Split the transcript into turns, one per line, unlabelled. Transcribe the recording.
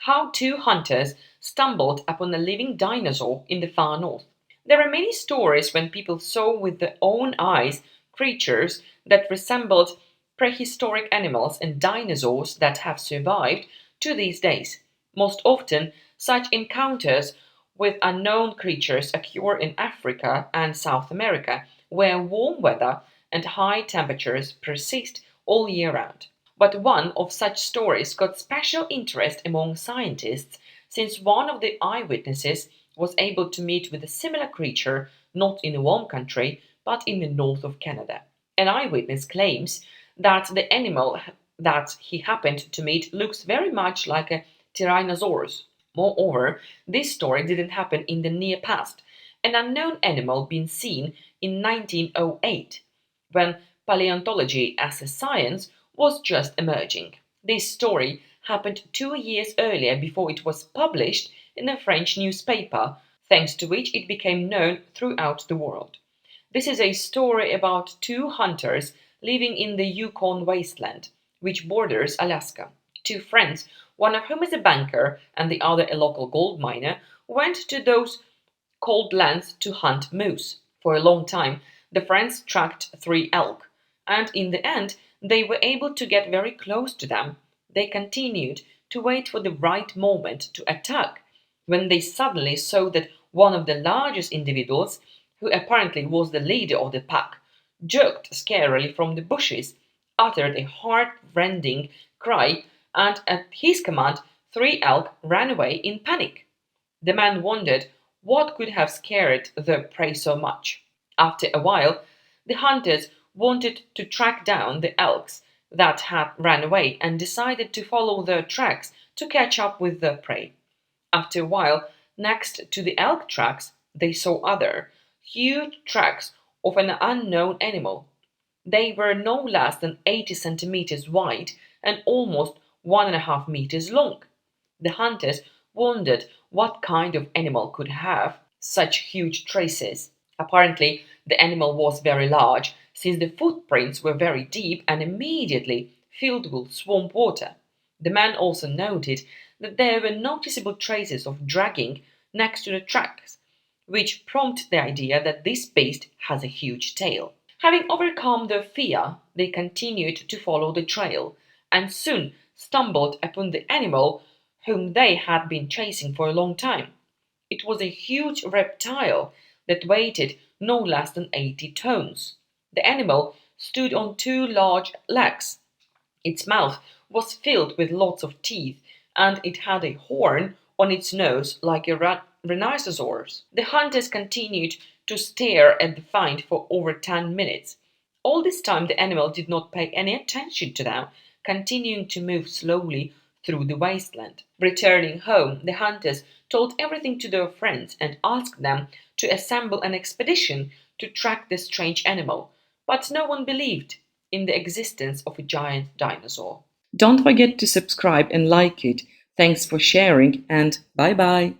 how two hunters stumbled upon a living dinosaur in the far north. There are many stories when people saw with their own eyes creatures that resembled prehistoric animals and dinosaurs that have survived to these days. Most often, such encounters with unknown creatures occur in Africa and South America, where warm weather and high temperatures persist all year round. But one of such stories got special interest among scientists since one of the eyewitnesses was able to meet with a similar creature not in a warm country but in the north of Canada. An eyewitness claims that the animal that he happened to meet looks very much like a Tyrannosaurus. Moreover, this story didn't happen in the near past. An unknown animal being seen in 1908, when palaeontology as a science was just emerging. This story happened 2 years earlier before it was published in a French newspaper, thanks to which it became known throughout the world. This is a story about two hunters living in the Yukon Wasteland, which borders Alaska. Two friends, one of whom is a banker and the other a local gold miner, went to those cold lands to hunt moose. For a long time, the friends tracked 3 elk, and in the end, they were able to get very close to them. They continued to wait for the right moment to attack, when they suddenly saw that one of the largest individuals, who apparently was the leader of the pack, jerked scarily from the bushes, uttered a heart-rending cry, and at his command, 3 elk ran away in panic. The man wondered what could have scared the prey so much. After a while, the hunters wanted to track down the elks that had ran away and decided to follow their tracks to catch up with the prey. After a while, next to the elk tracks, they saw other, huge tracks of an unknown animal. They were no less than 80 centimeters wide and almost 1.5 meters long. The hunters wondered what kind of animal could have such huge traces. Apparently, the animal was very large, since the footprints were very deep and immediately filled with swamp water. The man also noted that there were noticeable traces of dragging next to the tracks, which prompted the idea that this beast has a huge tail. Having overcome their fear, they continued to follow the trail and soon stumbled upon the animal whom they had been chasing for a long time. It was a huge reptile that weighed no less than 80 tons. The animal stood on 2 large legs. Its mouth was filled with lots of teeth, and it had a horn on its nose like a rhinoceros. The hunters continued to stare at the find for over 10 minutes. All this time, the animal did not pay any attention to them, continuing to move slowly through the wasteland. Returning home, the hunters told everything to their friends and asked them to assemble an expedition to track the strange animal, but no one believed in the existence of a giant dinosaur. Don't forget to subscribe and like it. Thanks for sharing, and bye bye.